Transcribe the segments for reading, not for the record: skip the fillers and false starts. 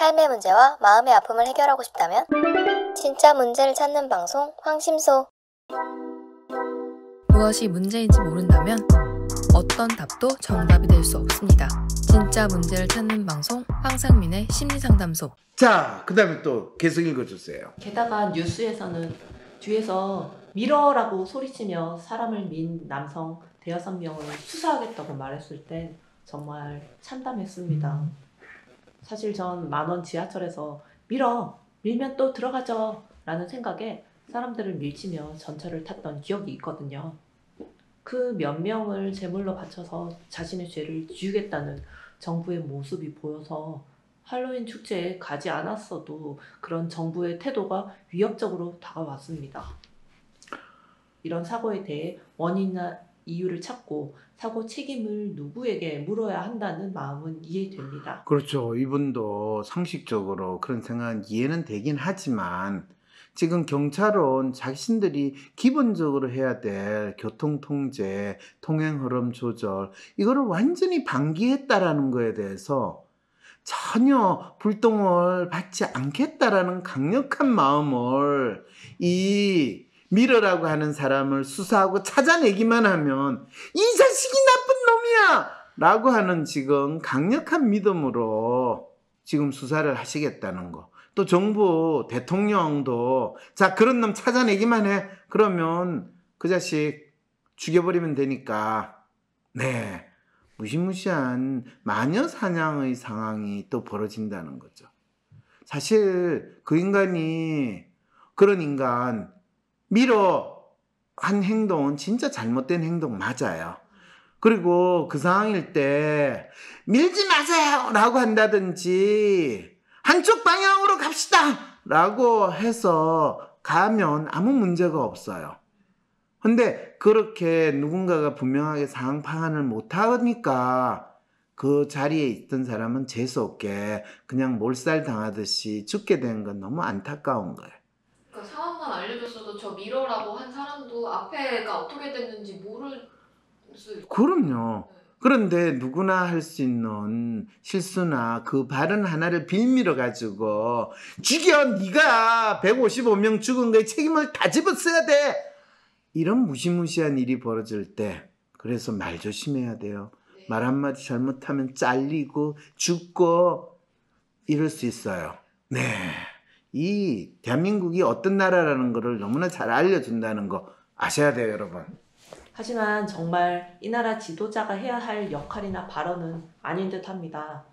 삶의 문제와 마음의 아픔을 해결하고 싶다면 진짜 문제를 찾는 방송 황심소. 무엇이 문제인지 모른다면 어떤 답도 정답이 될 수 없습니다. 진짜 문제를 찾는 방송 황상민의 심리상담소. 자, 그 다음에 또 계속 읽어주세요. 게다가 뉴스에서는 뒤에서 밀어라고 소리치며 사람을 민 남성 5-6명을 수사하겠다고 말했을 땐 정말 참담했습니다. 사실 전 만원 지하철에서 밀면 또 들어가죠 라는 생각에 사람들을 밀치며 전철을 탔던 기억이 있거든요. 그 몇 명을 제물로 바쳐서 자신의 죄를 지우겠다는 정부의 모습이 보여서 할로윈 축제에 가지 않았어도 그런 정부의 태도가 위협적으로 다가왔습니다. 이런 사고에 대해 원인이나 이유를 찾고 사고 책임을 누구에게 물어야 한다는 마음은 이해됩니다. 그렇죠. 이분도 상식적으로 그런 생각은 이해는 되긴 하지만 지금 경찰은 자신들이 기본적으로 해야 될 교통통제, 통행흐름 조절 이거를 완전히 방기했다라는 거에 대해서 전혀 불똥을 받지 않겠다라는 강력한 마음을 이 밀어라고 하는 사람을 수사하고 찾아내기만 하면 이 자식이 나쁜 놈이야! 라고 하는 지금 강력한 믿음으로 지금 수사를 하시겠다는 거. 또 정부 대통령도 자 그런 놈 찾아내기만 해. 그러면 그 자식 죽여버리면 되니까 네 무시무시한 마녀 사냥의 상황이 또 벌어진다는 거죠. 사실 그 인간이 그런 인간 밀어 한 행동은 진짜 잘못된 행동 맞아요. 그리고 그 상황일 때 밀지 마세요 라고 한다든지 한쪽 방향으로 갑시다 라고 해서 가면 아무 문제가 없어요. 근데 그렇게 누군가가 분명하게 상황 파악을 못하니까 그 자리에 있던 사람은 재수없게 그냥 몰살 당하듯이 죽게 된 건 너무 안타까운 거예요. 그러니까 상황만 알려줬어도 저 밀어라고 한 사람도 앞에가 어떻게 됐는지 모를 수 있고. 그럼요. 그런데 누구나 할 수 있는 실수나 그 발언 하나를 빌미로 가지고 죽여 네가 155명 죽은 거에 책임을 다 집었어야 돼. 이런 무시무시한 일이 벌어질 때 그래서 말 조심해야 돼요. 네. 말 한마디 잘못하면 잘리고 죽고 이럴 수 있어요. 네. 이 대한민국이 어떤 나라라는 거를 너무나 잘 알려준다는 거 아셔야 돼요, 여러분. 하지만 정말 이 나라 지도자가 해야 할 역할이나 발언은 아닌 듯 합니다.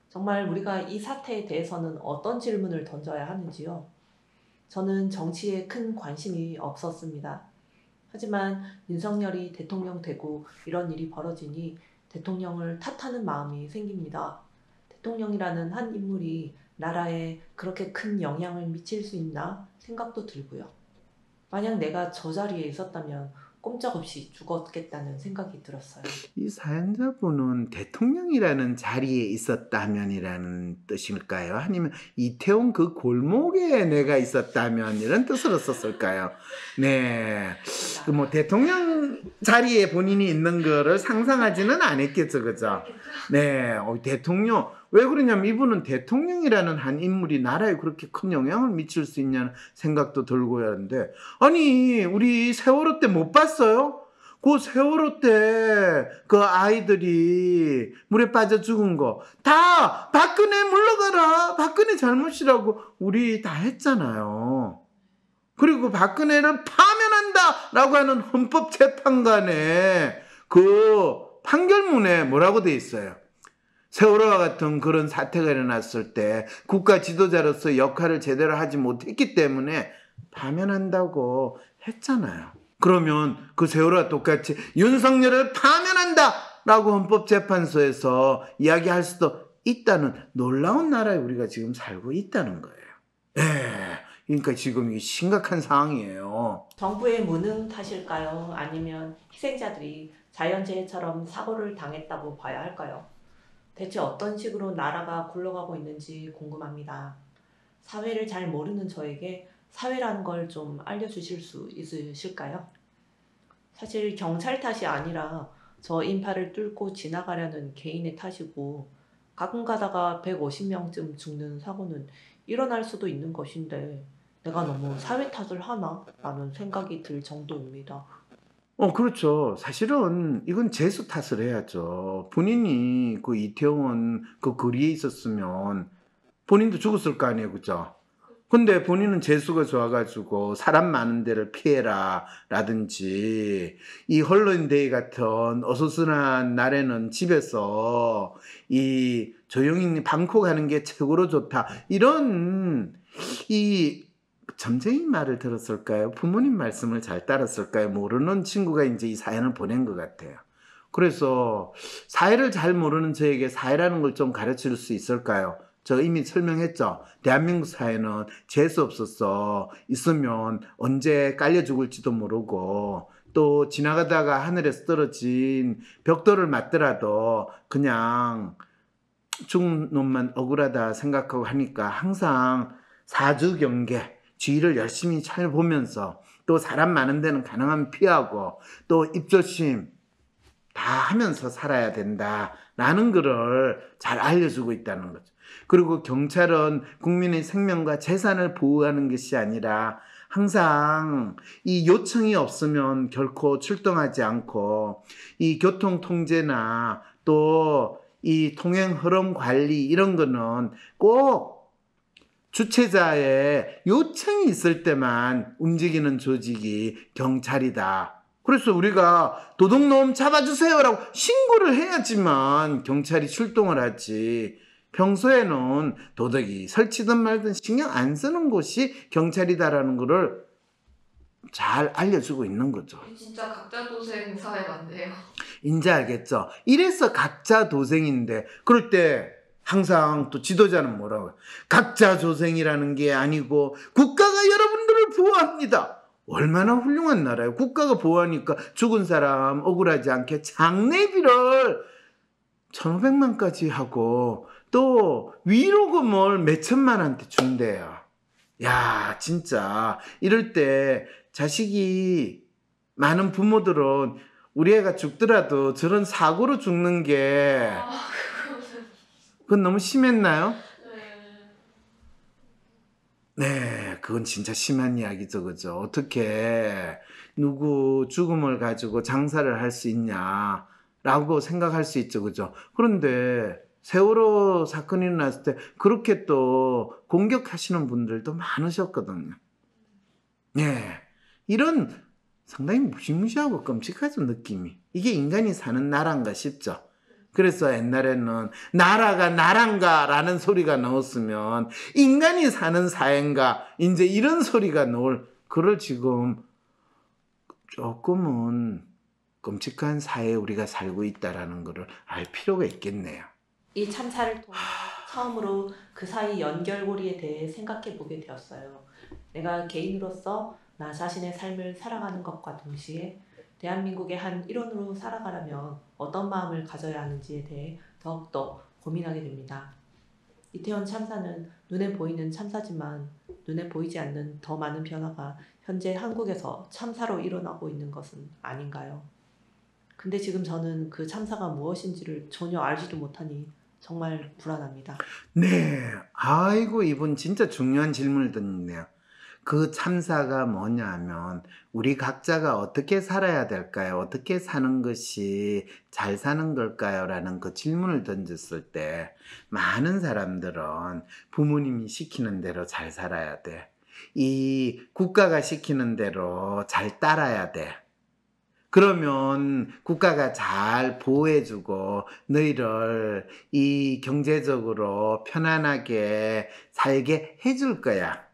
정말 우리가 이 사태에 대해서는 어떤 질문을 던져야 하는지요? 저는 정치에 큰 관심이 없었습니다. 하지만 윤석열이 대통령 되고 이런 일이 벌어지니 대통령을 탓하는 마음이 생깁니다. 대통령이라는 한 인물이 나라에 그렇게 큰 영향을 미칠 수 있나 생각도 들고요. 만약 내가 저 자리에 있었다면 꼼짝없이 죽었겠다는 생각이 들었어요. 이 사연자분은 대통령이라는 자리에 있었다면이라는 뜻일까요? 아니면 이태원 그 골목에 내가 있었다면 이런 뜻으로 썼을까요? 네, 뭐 대통령 자리에 본인이 있는 거를 상상하지는 않았겠죠, 그죠? 네, 대통령 왜 그러냐면 이분은 대통령이라는 한 인물이 나라에 그렇게 큰 영향을 미칠 수 있냐는 생각도 들고 하는데 아니 우리 세월호 때 못 봤어요? 그 세월호 때 그 아이들이 물에 빠져 죽은 거 다 박근혜 물러가라 박근혜 잘못이라고 우리 다 했잖아요. 그리고 박근혜를 파면한다 라고 하는 헌법재판관의 그 판결문에 뭐라고 돼 있어요? 세월호와 같은 그런 사태가 일어났을 때 국가 지도자로서 역할을 제대로 하지 못했기 때문에 파면한다고 했잖아요. 그러면 그 세월호와 똑같이 윤석열을 파면한다 라고 헌법재판소에서 이야기할 수도 있다는 놀라운 나라에 우리가 지금 살고 있다는 거예요. 네, 그러니까 지금 이게 심각한 상황이에요. 정부의 무능 탓일까요? 아니면 희생자들이 자연재해처럼 사고를 당했다고 봐야 할까요? 대체 어떤 식으로 나라가 굴러가고 있는지 궁금합니다. 사회를 잘 모르는 저에게 사회라는 걸 좀 알려주실 수 있으실까요? 사실 경찰 탓이 아니라 저 인파를 뚫고 지나가려는 개인의 탓이고 가끔 가다가 150명쯤 죽는 사고는 일어날 수도 있는 것인데 내가 너무 사회 탓을 하나? 라는 생각이 들 정도입니다. 그렇죠. 사실은 이건 재수 탓을 해야죠. 본인이 그 이태원 그 거리에 있었으면 본인도 죽었을 거 아니에요, 그죠? 근데 본인은 재수가 좋아가지고 사람 많은 데를 피해라 라든지 이 헐로윈데이 같은 어수선한 날에는 집에서 이 조용히 방콕 가는 게 최고로 좋다 이런 이 점쟁이 말을 들었을까요? 부모님 말씀을 잘 따랐을까요? 모르는 친구가 이제 이 사연을 보낸 것 같아요. 그래서 사회를 잘 모르는 저에게 사회라는 걸 좀 가르칠 수 있을까요? 저 이미 설명했죠. 대한민국 사회는 재수 없었어. 있으면 언제 깔려 죽을지도 모르고 또 지나가다가 하늘에서 떨어진 벽돌을 맞더라도 그냥 죽은 놈만 억울하다 생각하고 하니까 항상 사주경계 주의를 열심히 잘 보면서 또 사람 많은 데는 가능하면 피하고 또 입조심 다 하면서 살아야 된다라는 거를 잘 알려주고 있다는 거죠. 그리고 경찰은 국민의 생명과 재산을 보호하는 것이 아니라 항상 이 요청이 없으면 결코 출동하지 않고 이 교통 통제나 또 이 통행 흐름 관리 이런 거는 꼭 주체자의 요청이 있을 때만 움직이는 조직이 경찰이다. 그래서 우리가 도둑놈 잡아주세요라고 신고를 해야지만 경찰이 출동을 하지. 평소에는 도둑이 설치든 말든 신경 안 쓰는 곳이 경찰이다라는 거를 잘 알려주고 있는 거죠. 진짜 각자 도생 사회 맞네요. 이제 알겠죠? 이래서 각자 도생인데 그럴 때 항상 또 지도자는 뭐라고 해요? 각자 도생이라는 게 아니고 국가가 여러분들을 보호합니다. 얼마나 훌륭한 나라예요. 국가가 보호하니까 죽은 사람 억울하지 않게 장례비를 1,500만까지 하고 또 위로금을 몇천만한테 준대요. 야, 진짜 이럴 때 자식이 많은 부모들은 우리 애가 죽더라도 저런 사고로 죽는 게 그건 너무 심했나요? 네, 그건 진짜 심한 이야기죠, 그죠? 어떻게 누구 죽음을 가지고 장사를 할 수 있냐라고 생각할 수 있죠, 그죠? 그런데 세월호 사건이 일어났을 때 그렇게 또 공격하시는 분들도 많으셨거든요. 네, 이런 상당히 무시무시하고 끔찍하죠, 느낌이. 이게 인간이 사는 나라인가 싶죠. 그래서 옛날에는 나라가 나란가 라는 소리가 나왔으면 인간이 사는 사회인가 이제 이런 소리가 나올 그걸 지금 조금은 끔찍한 사회에 우리가 살고 있다라는 것을 알 필요가 있겠네요. 이 참사를 통해 처음으로 그 사이 연결고리에 대해 생각해 보게 되었어요. 내가 개인으로서 나 자신의 삶을 살아가는 것과 동시에 대한민국의 한 일원으로 살아가려면 어떤 마음을 가져야 하는지에 대해 더욱더 고민하게 됩니다. 이태원 참사는 눈에 보이는 참사지만 눈에 보이지 않는 더 많은 변화가 현재 한국에서 참사로 일어나고 있는 것은 아닌가요? 근데 지금 저는 그 참사가 무엇인지를 전혀 알지도 못하니 정말 불안합니다. 네, 아이고 이분 진짜 중요한 질문을 던지네요. 그 참사가 뭐냐 하면 우리 각자가 어떻게 살아야 될까요? 어떻게 사는 것이 잘 사는 걸까요? 라는 그 질문을 던졌을 때 많은 사람들은 부모님이 시키는 대로 잘 살아야 돼. 이 국가가 시키는 대로 잘 따라야 돼. 그러면 국가가 잘 보호해주고 너희를 이 경제적으로 편안하게 살게 해줄 거야.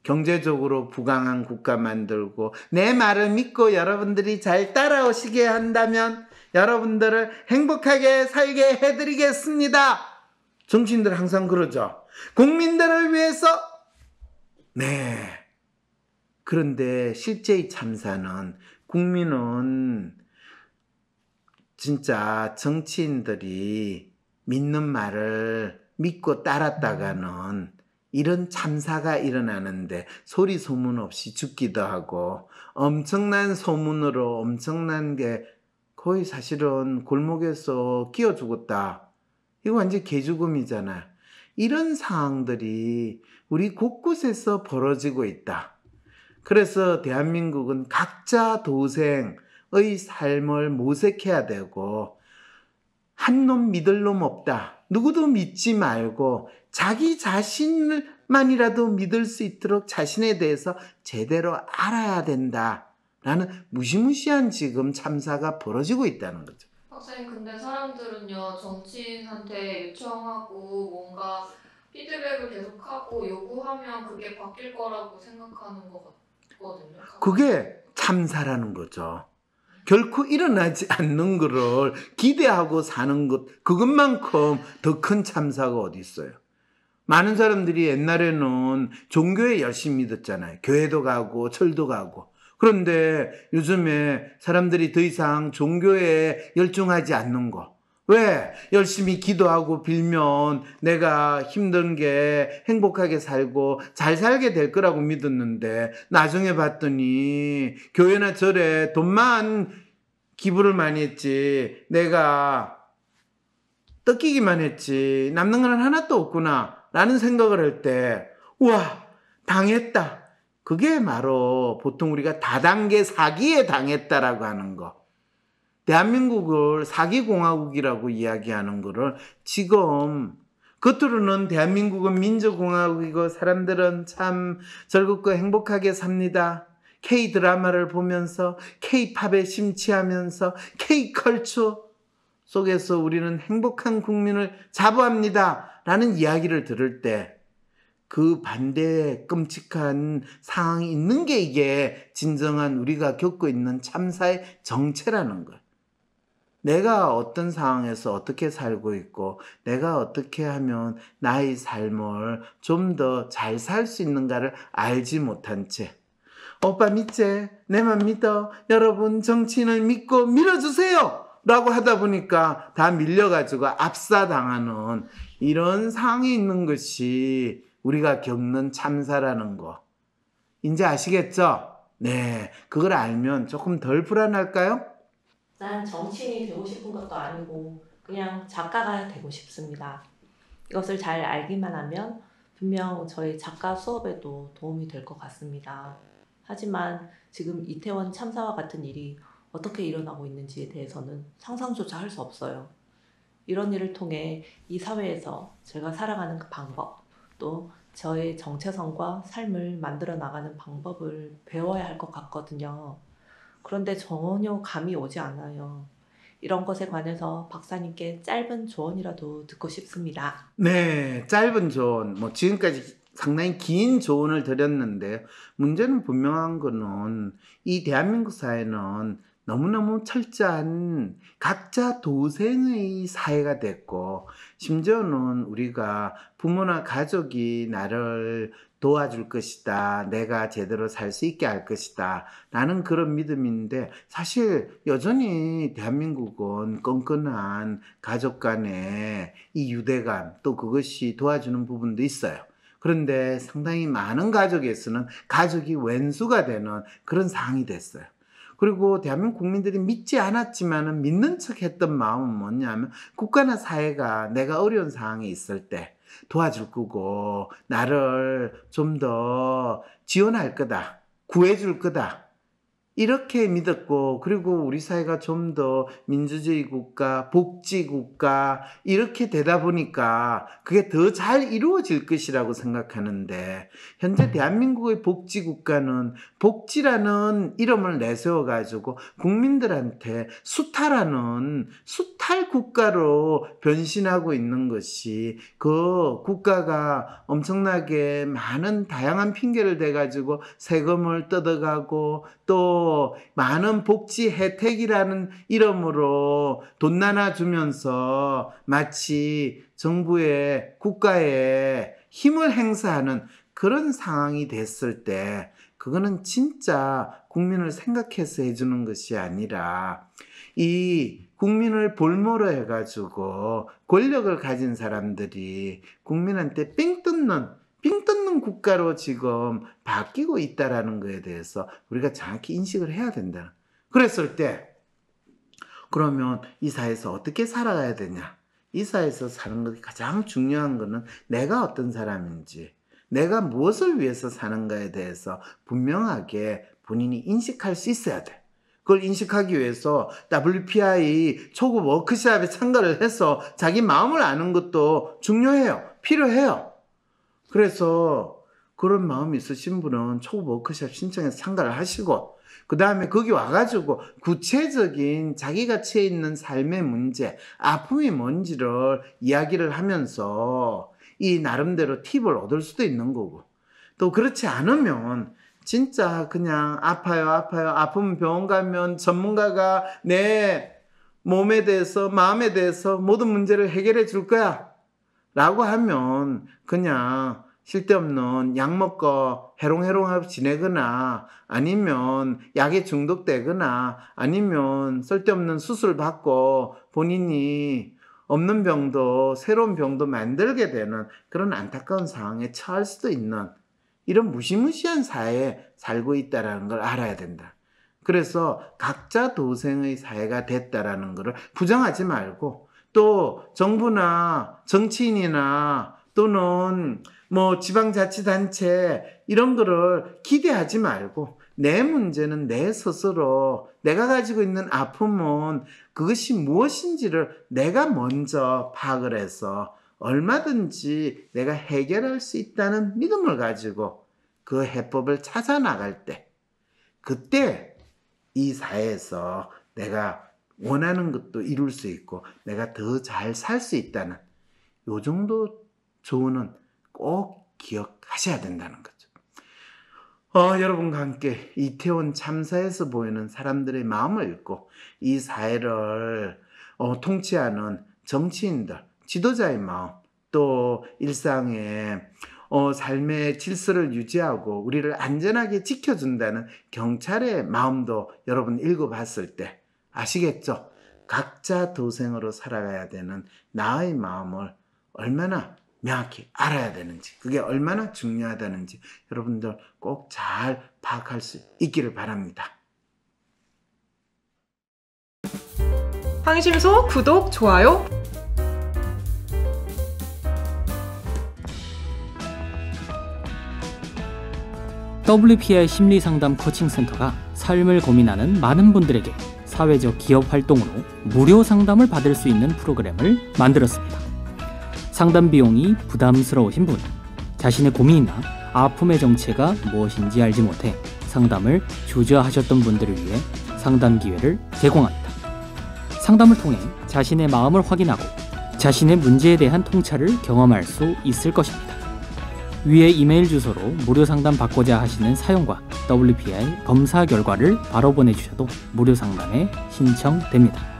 경제적으로 부강한 국가 만들고 내 말을 믿고 여러분들이 잘 따라오시게 한다면 여러분들을 행복하게 살게 해드리겠습니다. 정치인들 항상 그러죠. 국민들을 위해서. 네. 그런데 실제 이 참사는 국민은 진짜 정치인들이 믿는 말을 믿고 따랐다가는 이런 참사가 일어나는데 소리 소문 없이 죽기도 하고 엄청난 소문으로 엄청난 게 거의 사실은 골목에서 끼어 죽었다 이거 완전 개죽음이잖아요. 이런 상황들이 우리 곳곳에서 벌어지고 있다. 그래서 대한민국은 각자 도생의 삶을 모색해야 되고, 한 놈 믿을 놈 없다. 누구도 믿지 말고 자기 자신만이라도 믿을 수 있도록 자신에 대해서 제대로 알아야 된다. 라는 무시무시한 지금 참사가 벌어지고 있다는 거죠. 박사님, 근데 사람들은요, 정치인한테 요청하고 뭔가 피드백을 계속하고 요구하면 그게 바뀔 거라고 생각하는 것 같거든요. 그게 참사라는 거죠. 결코 일어나지 않는 거를 기대하고 사는 것, 그것만큼 더 큰 참사가 어디 있어요. 많은 사람들이 옛날에는 종교에 열심히 믿었잖아요. 교회도 가고 절도 가고. 그런데 요즘에 사람들이 더 이상 종교에 열중하지 않는 거. 왜? 열심히 기도하고 빌면 내가 힘든 게 행복하게 살고 잘 살게 될 거라고 믿었는데, 나중에 봤더니 교회나 절에 돈만 기부를 많이 했지 내가 뜯기기만 했지 남는 건 하나도 없구나 라는 생각을 할 때, 우와, 당했다. 그게 바로 보통 우리가 다단계 사기에 당했다라고 하는 거. 대한민국을 사기공화국이라고 이야기하는 거를 지금 겉으로는 대한민국은 민주공화국이고 사람들은 참 즐겁고 행복하게 삽니다. K-드라마를 보면서 K-팝에 심취하면서 K-컬처 속에서 우리는 행복한 국민을 자부합니다 라는 이야기를 들을 때, 그 반대의 끔찍한 상황이 있는 게 이게 진정한 우리가 겪고 있는 참사의 정체라는 거예요. 내가 어떤 상황에서 어떻게 살고 있고 내가 어떻게 하면 나의 삶을 좀 더 잘 살 수 있는가를 알지 못한 채, 오빠 믿지? 내만 믿어. 여러분 정치인을 믿고 밀어주세요 라고 하다 보니까 다 밀려가지고 압사당하는 이런 상황이 있는 것이 우리가 겪는 참사라는 거. 이제 아시겠죠? 네, 그걸 알면 조금 덜 불안할까요? 난 정치인이 되고 싶은 것도 아니고 그냥 작가가 되고 싶습니다. 이것을 잘 알기만 하면 분명 저희 작가 수업에도 도움이 될 것 같습니다. 하지만 지금 이태원 참사와 같은 일이 어떻게 일어나고 있는지에 대해서는 상상조차 할 수 없어요. 이런 일을 통해 이 사회에서 제가 살아가는 그 방법, 또 저의 정체성과 삶을 만들어 나가는 방법을 배워야 할 것 같거든요. 그런데 전혀 감이 오지 않아요. 이런 것에 관해서 박사님께 짧은 조언이라도 듣고 싶습니다. 네, 짧은 조언. 지금까지 상당히 긴 조언을 드렸는데, 문제는 분명한 거는 이 대한민국 사회는 너무너무 철저한 각자 도생의 사회가 됐고, 심지어는 우리가 부모나 가족이 나를 도와줄 것이다, 내가 제대로 살 수 있게 할 것이다 라는 그런 믿음인데, 사실 여전히 대한민국은 끈끈한 가족 간의 이 유대감, 또 그것이 도와주는 부분도 있어요. 그런데 상당히 많은 가족에서는 가족이 왼수가 되는 그런 상황이 됐어요. 그리고 대한민국 국민들이 믿지 않았지만 믿는 척 했던 마음은 뭐냐면, 국가나 사회가 내가 어려운 상황에 있을 때 도와줄 거고 나를 좀 더 지원할 거다, 구해줄 거다, 이렇게 믿었고, 그리고 우리 사회가 좀 더 민주주의 국가, 복지 국가 이렇게 되다 보니까 그게 더 잘 이루어질 것이라고 생각하는데, 현재 대한민국의 복지 국가는 복지라는 이름을 내세워가지고 국민들한테 수탈하는 수탈 국가로 변신하고 있는 것이, 그 국가가 엄청나게 많은 다양한 핑계를 대가지고 세금을 뜯어가고 또 많은 복지 혜택이라는 이름으로 돈 나눠주면서 마치 정부의 국가에 힘을 행사하는 그런 상황이 됐을 때, 그거는 진짜 국민을 생각해서 해주는 것이 아니라 이 국민을 볼모로 해가지고 권력을 가진 사람들이 국민한테 삥 뜯는 국가로 지금 바뀌고 있다라는 것에 대해서 우리가 정확히 인식을 해야 된다. 그랬을 때 그러면 이 사회에서 어떻게 살아가야 되냐? 이 사회에서 사는 것이 가장 중요한 것은 내가 어떤 사람인지, 내가 무엇을 위해서 사는가에 대해서 분명하게 본인이 인식할 수 있어야 돼. 그걸 인식하기 위해서 WPI 초급 워크숍에 참가를 해서 자기 마음을 아는 것도 중요해요. 필요해요. 그래서 그런 마음이 있으신 분은 초급 워크숍 신청해서 참가를 하시고, 그 다음에 거기 와가지고 구체적인 자기가 처해 있는 삶의 문제, 아픔이 뭔지를 이야기를 하면서 이 나름대로 팁을 얻을 수도 있는 거고, 또 그렇지 않으면 진짜 그냥 아파요, 아프면 병원 가면 전문가가 내 몸에 대해서, 마음에 대해서 모든 문제를 해결해 줄 거야 라고 하면 그냥 쓸데없는 약 먹고 해롱해롱하고 지내거나, 아니면 약에 중독되거나, 아니면 쓸데없는 수술 받고 본인이 없는 병도 새로운 병도 만들게 되는 그런 안타까운 상황에 처할 수도 있는 이런 무시무시한 사회에 살고 있다는 걸 알아야 된다. 그래서 각자 도생의 사회가 됐다라는 것을 부정하지 말고, 또 정부나 정치인이나 또는 뭐 지방자치단체 이런 거를 기대하지 말고, 내 문제는 내 스스로, 내가 가지고 있는 아픔은 그것이 무엇인지를 내가 먼저 파악을 해서 얼마든지 내가 해결할 수 있다는 믿음을 가지고 그 해법을 찾아 나갈 때, 그때 이 사회에서 내가 원하는 것도 이룰 수 있고 내가 더 잘 살 수 있다는 요 정도 조언은 꼭 기억하셔야 된다는 거죠. 여러분과 함께 이태원 참사에서 보이는 사람들의 마음을 읽고 이 사회를 통치하는 정치인들, 지도자의 마음, 또 일상의 삶의 질서를 유지하고 우리를 안전하게 지켜준다는 경찰의 마음도 여러분 읽어봤을 때 아시겠죠? 각자 도생으로 살아가야 되는 나의 마음을 얼마나 명확히 알아야 되는지, 그게 얼마나 중요하다는지 여러분들 꼭 잘 파악할 수 있기를 바랍니다. 황심소 구독, 좋아요. WPI 심리상담 코칭센터가 삶을 고민하는 많은 분들에게 사회적 기업 활동으로 무료 상담을 받을 수 있는 프로그램을 만들었습니다. 상담 비용이 부담스러우신 분, 자신의 고민이나 아픔의 정체가 무엇인지 알지 못해 상담을 주저하셨던 분들을 위해 상담 기회를 제공합니다. 상담을 통해 자신의 마음을 확인하고 자신의 문제에 대한 통찰을 경험할 수 있을 것입니다. 위에 이메일 주소로 무료 상담 받고자 하시는 사연과 WPI 검사 결과를 바로 보내주셔도 무료 상담에 신청됩니다.